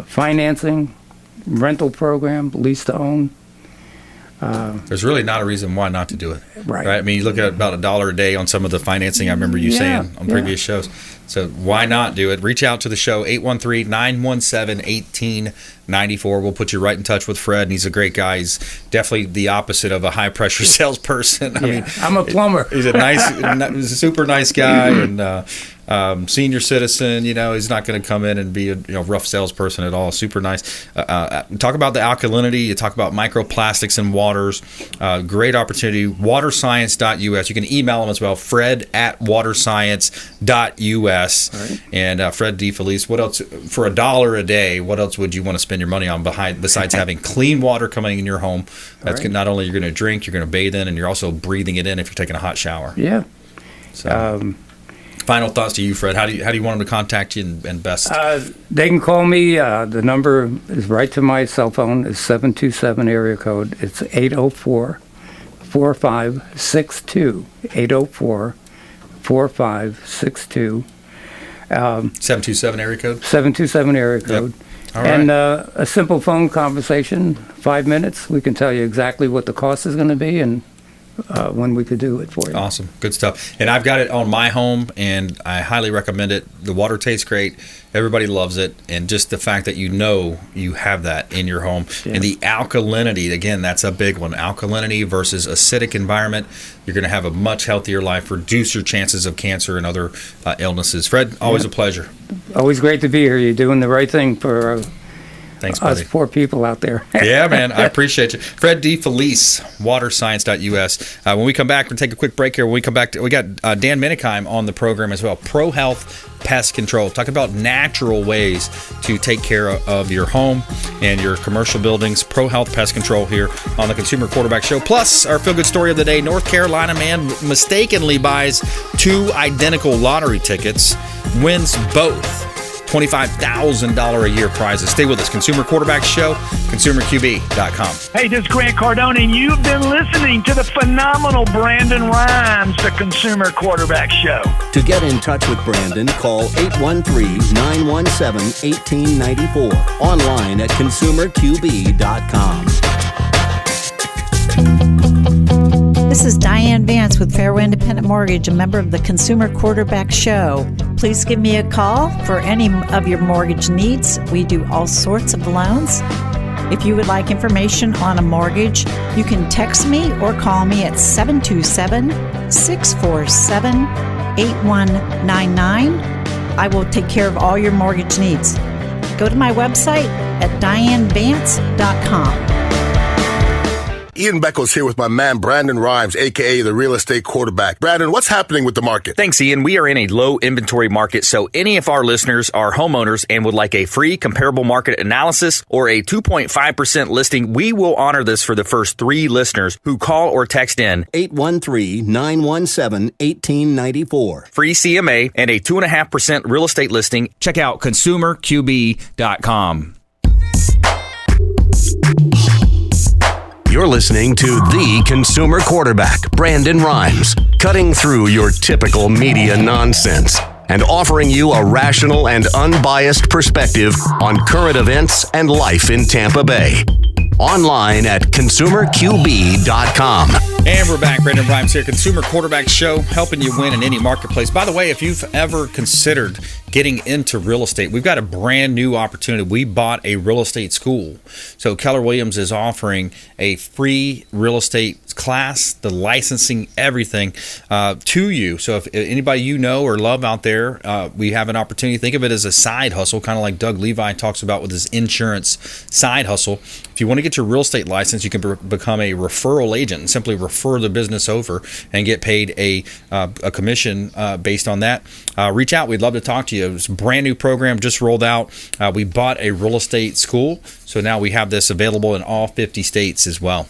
[SPEAKER 8] financing, rental program, lease to own.
[SPEAKER 2] There's really not a reason why not to do it.
[SPEAKER 8] Right.
[SPEAKER 2] I mean, you look at about $1 a day on some of the financing I remember you saying on previous shows. So why not do it? Reach out to the show, 813-917-1894. We'll put you right in touch with Fred, and he's a great guy. He's definitely the opposite of a high-pressure salesperson. I mean,
[SPEAKER 8] I'm a plumber.
[SPEAKER 2] He's a he's a super nice guy, and senior citizen. He's not going to come in and be a rough salesperson at all. Super nice. Talk about the alkalinity. You talk about microplastics in waters. Great opportunity. WaterScience.us. You can email him as well, fred@waterscience.us.
[SPEAKER 8] Right.
[SPEAKER 2] And Fred DeFelice, what else, for $1 a day, what else would you want to spend your money on besides having clean water coming in your home? That's
[SPEAKER 8] Right.
[SPEAKER 2] not only you're going to drink, you're going to bathe in, and you're also breathing it in if you're taking a hot shower.
[SPEAKER 8] Yeah.
[SPEAKER 2] So, final thoughts to you, Fred. How do you want them to contact you and best?
[SPEAKER 8] They can call me. The number is right to my cell phone. It's 727 area code. It's 804-4562. 804-4562.
[SPEAKER 2] 727 area code?
[SPEAKER 8] 727 area code.
[SPEAKER 2] Yep. All
[SPEAKER 8] And
[SPEAKER 2] right.
[SPEAKER 8] a simple phone conversation, 5 minutes, we can tell you exactly what the cost is going to be and when we could do it for you.
[SPEAKER 2] Awesome. Good stuff. And I've got it on my home, and I highly recommend it. The water tastes great. Everybody loves it. And just the fact that you have that in your home.
[SPEAKER 8] Yeah.
[SPEAKER 2] And the alkalinity, again, that's a big one. Alkalinity versus acidic environment. You're going to have a much healthier life, reduce your chances of cancer and other illnesses. Fred, always a pleasure.
[SPEAKER 8] Always great to be here. You're doing the right thing for
[SPEAKER 2] Thanks, buddy.
[SPEAKER 8] us poor people out there.
[SPEAKER 2] Yeah, man. I appreciate you. Fred DeFelice, waterscience.us. When we come back, we're going to take a quick break here. When we come back, we got Dan Minikheim on the program as well. ProHealth Pest Control. Talking about natural ways to take care of your home and your commercial buildings. ProHealth Pest Control here on the Consumer Quarterback Show. Plus, our feel-good story of the day. North Carolina man mistakenly buys 2 identical lottery tickets, wins both. $25,000 a year prizes. Stay with us. Consumer Quarterback Show, consumerqb.com.
[SPEAKER 11] Hey, this is Grant Cardone, and you've been listening to the phenomenal Brandon Rhymes, the Consumer Quarterback Show.
[SPEAKER 12] To get in touch with Brandon, call 813-917-1894. Online at consumerqb.com.
[SPEAKER 13] This is Diane Vance with Fairway Independent Mortgage, a member of the Consumer Quarterback Show. Please give me a call for any of your mortgage needs. We do all sorts of loans. If you would like information on a mortgage, you can text me or call me at 727-647-8199. I will take care of all your mortgage needs. Go to my website at dianevance.com.
[SPEAKER 14] Ian Beckles here with my man, Brandon Rhymes, a.k.a. the real estate quarterback. Brandon, what's happening with the market?
[SPEAKER 15] Thanks, Ian. We are in a low inventory market, so any of our listeners are homeowners and would like a free comparable market analysis or a 2.5% listing, we will honor this for the first 3 listeners who call or text in
[SPEAKER 12] 813-917-1894.
[SPEAKER 15] Free CMA and a 2.5% real estate listing. Check out consumerqb.com.
[SPEAKER 1] You're listening to the Consumer Quarterback, Brandon Rhymes, cutting through your typical media nonsense and offering you a rational and unbiased perspective on current events and life in Tampa Bay. Online at consumerqb.com.
[SPEAKER 2] And we're back. Brandon Rhymes here, Consumer Quarterback Show, helping you win in any marketplace. By the way, if you've ever considered getting into real estate, we've got a brand new opportunity. We bought a real estate school. So Keller Williams is offering a free real estate class, the licensing, everything to you. So if anybody you know or love out there, we have an opportunity. Think of it as a side hustle, kind of like Doug Levi talks about with his insurance side hustle. If you want to get your real estate license, you can become a referral agent and simply refer the business over and get paid a commission based on that. Reach out. We'd love to talk to you. It's a brand new program just rolled out. We bought a real estate school, so now we have this available in all 50 states as well.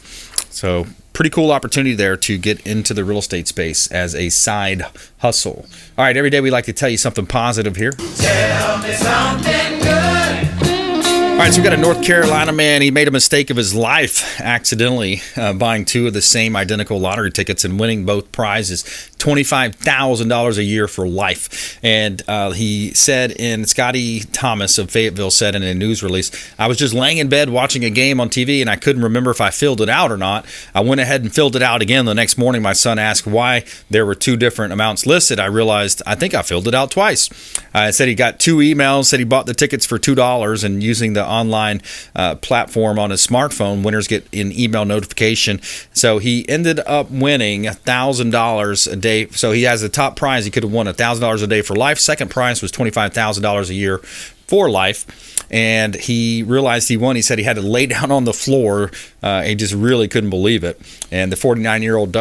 [SPEAKER 2] So pretty cool opportunity there to get into the real estate space as a side hustle. All right, every day we like to tell you something positive here.
[SPEAKER 3] Tell me something good.
[SPEAKER 2] All right, so we got a North Carolina man. He made a mistake of his life accidentally buying 2 of the same identical lottery tickets and winning both prizes, $25,000 a year for life. And he said, Scotty Thomas of Fayetteville said in a news release, I was just laying in bed watching a game on TV and I couldn't remember if I filled it out or not. I went ahead and filled it out again. The next morning, my son asked why there were 2 different amounts listed. I realized I think I filled it out twice. I said he got 2 emails, said he bought the tickets for $2 and using the online platform on his smartphone, winners get an email notification. So he ended up winning $1,000 a day. So he has the top prize. He could have won $1,000 a day for life. Second prize was $25,000 a year for life. And he realized he won. He said he had to lay down on the floor. He just really couldn't believe it. And the 49-year-old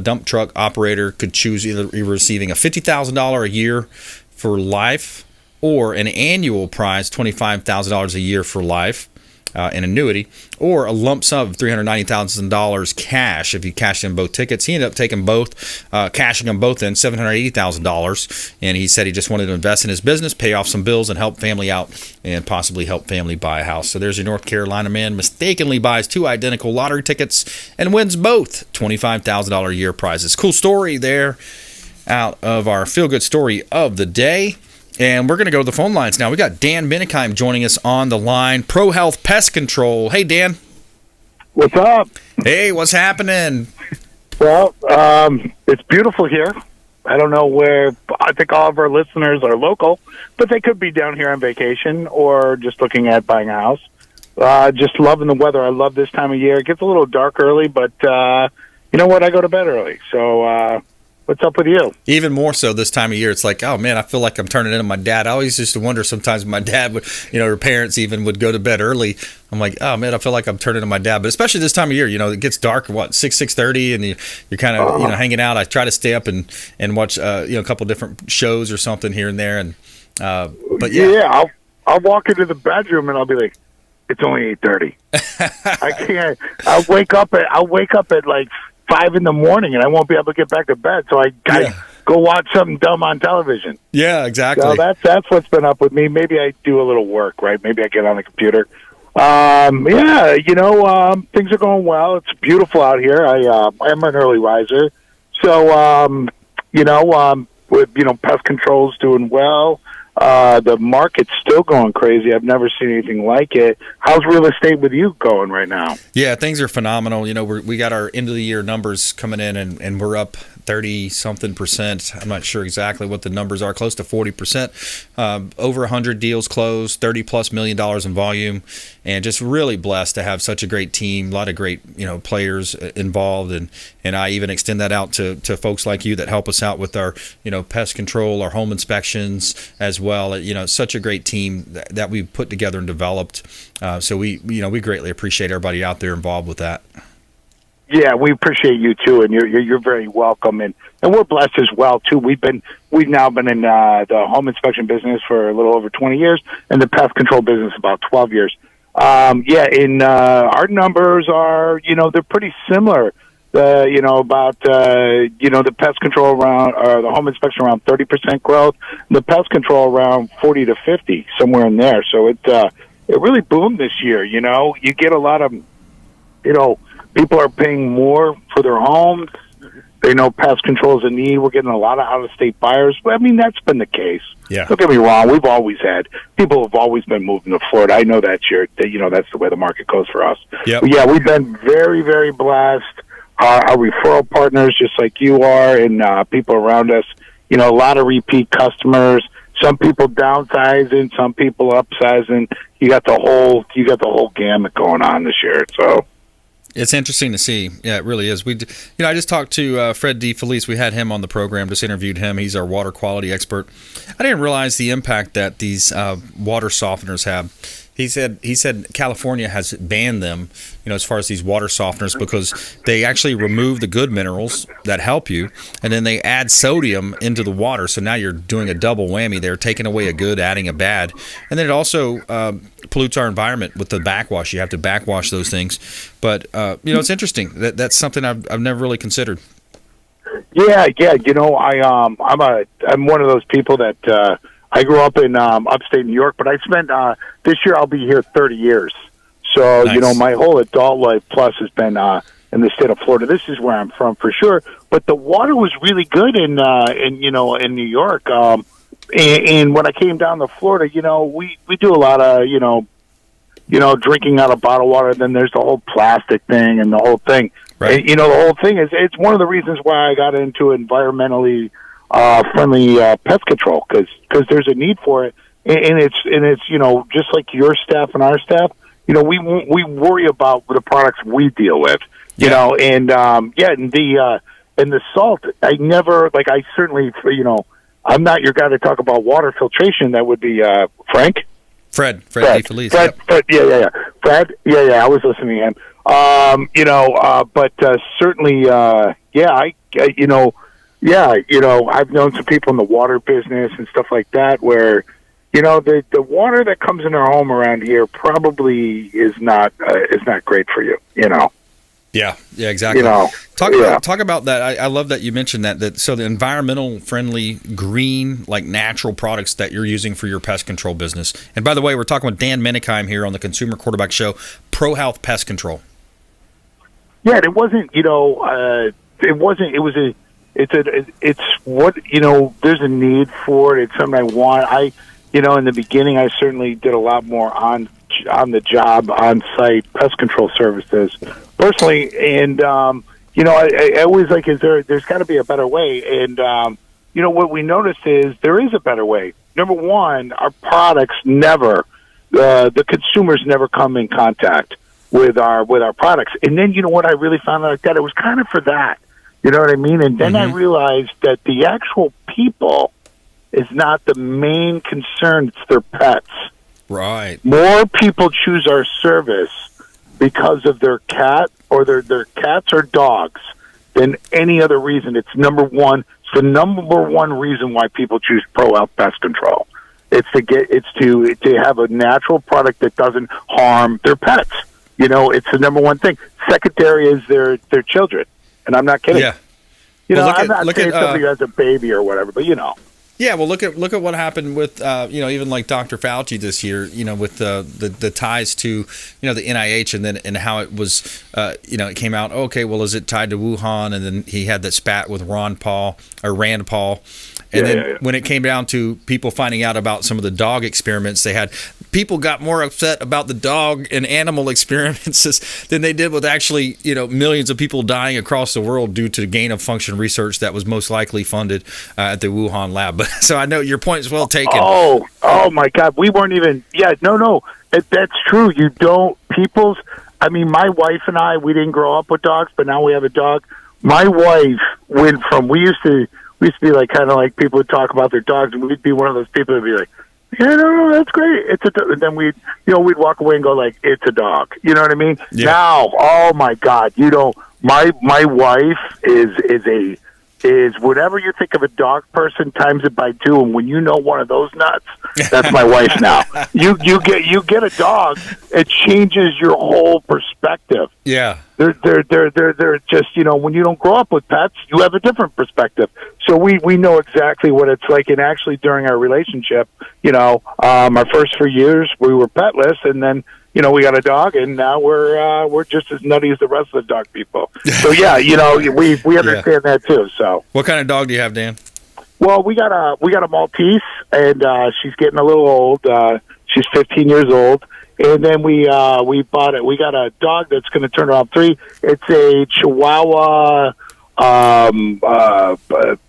[SPEAKER 2] dump truck operator could choose either receiving a $50,000 a year for life or an annual prize, $25,000 a year for life, an annuity, or a lump sum of $390,000 cash if he cashed in both tickets. He ended up taking both, cashing them both in, $780,000, and he said he just wanted to invest in his business, pay off some bills, and help family out, and possibly help family buy a house. So there's your North Carolina man, mistakenly buys 2 identical lottery tickets and wins both $25,000 a year prizes. Cool story there out of our feel-good story of the day. And we're going to go to the phone lines now. We got Dan Minikheim joining us on the line. ProHealth Pest Control. Hey, Dan.
[SPEAKER 16] What's up?
[SPEAKER 2] Hey, what's happening?
[SPEAKER 16] Well, it's beautiful here. I don't know where. I think all of our listeners are local, but they could be down here on vacation or just looking at buying a house. Just loving the weather. I love this time of year. It gets a little dark early, but you know what? I go to bed early. So what's up with you?
[SPEAKER 2] Even more so this time of year. It's like, oh, man, I feel like I'm turning into my dad. I always used to wonder sometimes when my dad would, her parents even would go to bed early. I'm like, oh, man, I feel like I'm turning into my dad. But especially this time of year, it gets dark, 6:30, and you're kind of, hanging out. I try to stay up and watch, a couple different shows or something here and there. And but
[SPEAKER 16] yeah, I'll walk into the bedroom and I'll be like, it's only 8:30. I can't. I'll wake up at like 5 in the morning, and I won't be able to get back to bed. So I go watch something dumb on television.
[SPEAKER 2] Yeah, exactly.
[SPEAKER 16] So that's what's been up with me. Maybe I do a little work, right? Maybe I get on the computer. Things are going well. It's beautiful out here. I'm an early riser, so pest control's doing well. The market's still going crazy. I've never seen anything like it. How's real estate with you going right now?
[SPEAKER 2] Yeah, things are phenomenal. We got our end of the year numbers coming in, and we're up 30-something%. I'm not sure exactly what the numbers are, close to 40%. Over 100 deals closed, $30+ million in volume, and just really blessed to have such a great team, a lot of great players involved, and I even extend that out to folks like you that help us out with our pest control, our home inspections as well. Such a great team that we've put together and developed. So we greatly appreciate everybody out there involved with that.
[SPEAKER 16] Yeah, we appreciate you too, and you're very welcome, and we're blessed as well too. We've now been in the home inspection business for a little over 20 years, and the pest control business about 12 years. Our numbers are they're pretty similar. The pest control around, or the home inspection around 30% growth, and the pest control around 40 to 50, somewhere in there. So it really boomed this year. You get a lot of people are paying more for their homes. They know pest control is a need. We're getting a lot of out-of-state buyers. But, I mean, that's been the case.
[SPEAKER 2] Yeah.
[SPEAKER 16] Don't get me wrong. People have always been moving to Florida. I know that's that's the way the market goes for us.
[SPEAKER 2] Yep.
[SPEAKER 16] But, yeah, we've been very, very blessed. Our referral partners, just like you are, and people around us, a lot of repeat customers. Some people downsizing, some people upsizing. You got the whole gamut going on this year. So.
[SPEAKER 2] It's interesting to see. Yeah, it really is. I just talked to Fred DeFelice. We had him on the program, just interviewed him. He's our water quality expert. I didn't realize the impact that these water softeners have. He said California has banned them, as far as these water softeners, because they actually remove the good minerals that help you, and then they add sodium into the water. So now you're doing a double whammy there, taking away a good, adding a bad. And then it also pollutes our environment with the backwash. You have to backwash those things. But, it's interesting. That's something I've never really considered.
[SPEAKER 16] Yeah. I'm one of those people that I grew up in upstate New York, but I spent this year I'll be here 30 years. So,
[SPEAKER 2] nice.
[SPEAKER 16] My whole adult life plus has been in the state of Florida. This is where I'm from for sure. But the water was really good in New York. And when I came down to Florida, we do a lot of, drinking out of bottled water. Then there's the whole plastic thing and the whole thing.
[SPEAKER 2] Right.
[SPEAKER 16] And, the whole thing is, it's one of the reasons why I got into environmentally friendly pest control, because there's a need for it, and it's just like your staff and our staff, we worry about the products we deal with, and the salt. I certainly I'm not your guy to talk about water filtration. That would be Frank.
[SPEAKER 2] Fred DeFelice.
[SPEAKER 16] Fred, yeah. Fred, yeah. I was listening to him. But certainly, I've known some people in the water business and stuff like that where, the water that comes in our home around here probably is not great for you,
[SPEAKER 2] Yeah, exactly. Talk about that. I love that you mentioned that. So the environmental friendly, green, like natural products that you're using for your pest control business. And by the way, we're talking with Dan Minikheim here on the Consumer Quarterback Show, ProHealth Pest Control.
[SPEAKER 16] Yeah, it wasn't, it it's what, there's a need for it. It's something I want. In the beginning, I certainly did a lot more on the job, on-site pest control services personally. And, I always there's got to be a better way. And, what we noticed is there is a better way. Number one, our products never, the consumers never come in contact with our products. And then, what I really found out that it was kind of for that. You know what I mean? And then I realized that the actual people is not the main concern. It's their pets.
[SPEAKER 2] Right.
[SPEAKER 16] More people choose our service because of their cat or their cats or dogs than any other reason. It's number one. It's the number one reason why people choose ProHealth Pest Control. It's to have a natural product that doesn't harm their pets. It's the number one thing. Secondary is their children. And I'm not kidding.
[SPEAKER 2] Yeah.
[SPEAKER 16] I'm not saying somebody who has a baby or whatever, but
[SPEAKER 2] Yeah, well, look at what happened with even like Dr. Fauci this year, with the ties to the NIH and how it was it came out, okay, well, is it tied to Wuhan? And then he had that spat with Rand Paul. And then when it came down to people finding out about some of the dog experiments they had, people got more upset about the dog and animal experiments than they did with actually, millions of people dying across the world due to gain of function research that was most likely funded at the Wuhan lab. But so I know your point is well taken.
[SPEAKER 16] Oh my God. We weren't even, no. That's true. You don't, my wife and I, we didn't grow up with dogs, but now we have a dog. My wife went from, we used to be like, kind of like people would talk about their dogs, and we'd be one of those people that'd be like, yeah, no, that's great. It's and then we'd walk away and go like, it's a dog. You know what I mean? Yeah. Now, oh my God, my wife is whatever you think of a dog person times it by 2, and when one of those nuts, that's my wife now. You get a dog, it changes your whole perspective.
[SPEAKER 2] Yeah.
[SPEAKER 16] They're just, when you don't grow up with pets, you have a different perspective. So we know exactly what it's like. And actually during our relationship, our first 3 years we were petless, and then we got a dog, and now we're just as nutty as the rest of the dog people. So yeah, we understand that too. So
[SPEAKER 2] what kind of dog do you have, Dan?
[SPEAKER 16] Well, we got a Maltese, and she's getting a little old. She's 15 years old. And then we bought it. We got a dog that's going to turn around 3. It's a Chihuahua,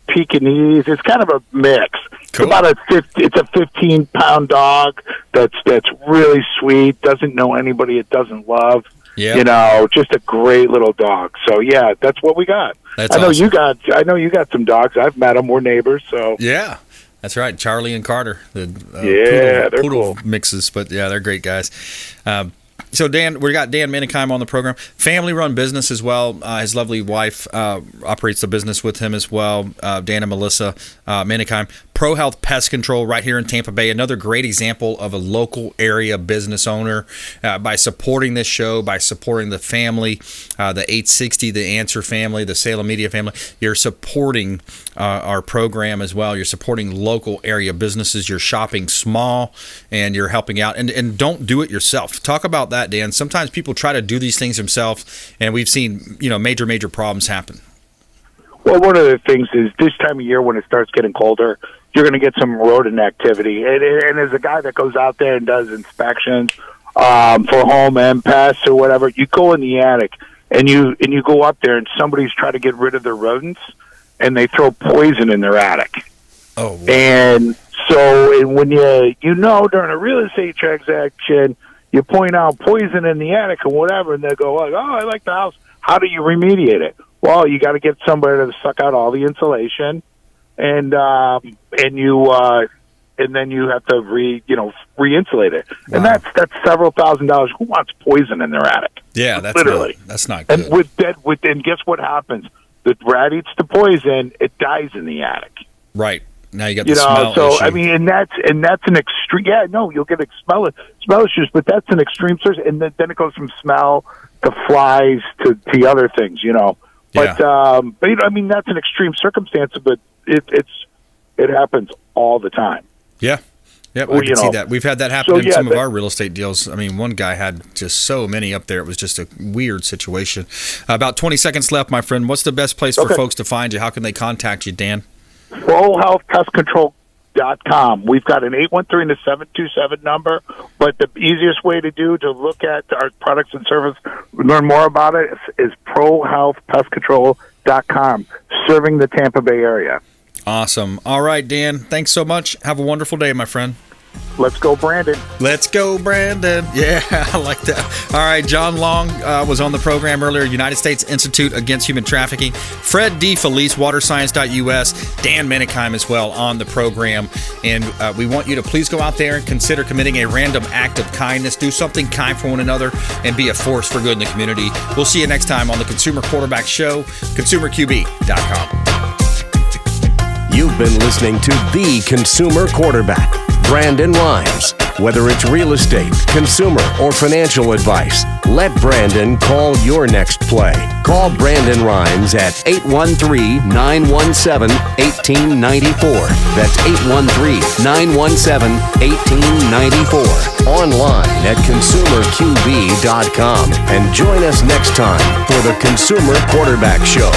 [SPEAKER 16] Pekingese. It's kind of a mix.
[SPEAKER 2] Cool.
[SPEAKER 16] It's a 15-pound dog that's really sweet. Doesn't know anybody it doesn't love.
[SPEAKER 2] Yeah.
[SPEAKER 16] Just a great little dog. So yeah, that's what we got.
[SPEAKER 2] That's
[SPEAKER 16] I know
[SPEAKER 2] awesome.
[SPEAKER 16] I know you got some dogs. I've met them. We're neighbors. So
[SPEAKER 2] yeah. That's right, Charlie and Carter, the poodle
[SPEAKER 16] cool
[SPEAKER 2] mixes, but yeah, they're great guys. So Dan, we got Dan Menikheim on the program. Family-run business as well. His lovely wife operates the business with him as well. Dan and Melissa Menikheim. ProHealth Pest Control right here in Tampa Bay. Another great example of a local area business owner. By supporting this show, by supporting the family, the 860, the Answer family, the Salem Media family, you're supporting our program as well. You're supporting local area businesses. You're shopping small, and you're helping out. And don't do it yourself. Talk about that, Dan. Sometimes people try to do these things themselves, and we've seen major problems happen.
[SPEAKER 16] Well, one of the things is this time of year when it starts getting colder, you're going to get some rodent activity. And as a guy that goes out there and does inspections for home and pests or whatever, you go in the attic and you go up there and somebody's trying to get rid of their rodents, and they throw poison in their attic.
[SPEAKER 2] Oh, wow.
[SPEAKER 16] And so when during a real estate transaction, you point out poison in the attic and whatever, and they go like, "Oh, I like the house. How do you remediate it?" Well, you got to get somebody to suck out all the insulation, and then you have to re-insulate it, wow. And that's several $1,000s. Who wants poison in their attic?
[SPEAKER 2] Yeah, that's
[SPEAKER 16] literally
[SPEAKER 2] that's not good.
[SPEAKER 16] And guess what happens? The rat eats the poison; it dies in the attic.
[SPEAKER 2] Right. Now you got the smell issue.
[SPEAKER 16] I mean, and that's an extreme. Yeah, no, you'll get smell issues, but that's an extreme source, and then it goes from smell to flies to other things, But I mean, that's an extreme circumstance, but it happens all the time.
[SPEAKER 2] Yeah. Yep, I can see that. We've had that happen in some of our real estate deals. I mean, one guy had just so many up there. It was just a weird situation. About 20 seconds left, my friend. What's the best place for folks to find you? How can they contact you, Dan?
[SPEAKER 16] ProHealthPestControl.com. We've got an 813 and a 727 number, but the easiest way to look at our products and service, learn more about it, is ProHealthPestControl.com, serving the Tampa Bay area.
[SPEAKER 2] Awesome. All right, Dan, thanks so much. Have a wonderful day, my friend.
[SPEAKER 16] Let's go, Brandon.
[SPEAKER 2] Let's go, Brandon. Yeah, I like that. All right, John Long was on the program earlier, United States Institute Against Human Trafficking. Fred DeFelice, WaterScience.us. Dan Menekheim as well on the program. And we want you to please go out there and consider committing a random act of kindness. Do something kind for one another and be a force for good in the community. We'll see you next time on the Consumer Quarterback Show, ConsumerQB.com.
[SPEAKER 1] You've been listening to The Consumer Quarterback, Brandon Rhymes. Whether it's real estate, consumer, or financial advice, let Brandon call your next play. Call Brandon Rhymes at 813-917-1894. That's 813-917-1894. Online at ConsumerQB.com. And join us next time for the Consumer Quarterback Show.